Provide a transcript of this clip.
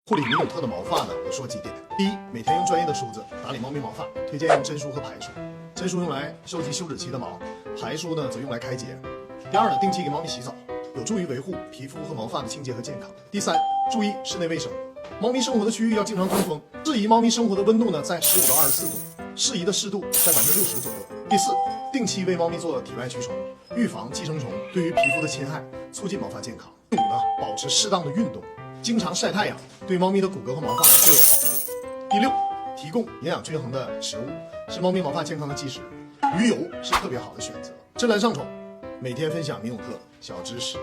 护理米努特的毛发呢，我说几点：第一，每天用专业的梳子打理猫咪毛发，推荐用针梳和排梳。针梳用来收集休止期的毛，排梳呢则用来开结。第二呢，定期给猫咪洗澡，有助于维护皮肤和毛发的清洁和健康。第三，注意室内卫生，猫咪生活的区域要经常通风，适宜猫咪生活的温度呢在15到24度，适宜的湿度在60%左右。第四，定期为猫咪做体外驱虫，预防寄生虫对于皮肤的侵害，促进毛发健康。第五呢，保持适当的运动，经常晒太阳，对猫咪的骨骼和毛发都有好处。第六，提供营养均衡的食物，是猫咪毛发健康的基石。鱼油是特别好的选择。真蓝上宠，每天分享米努特小知识。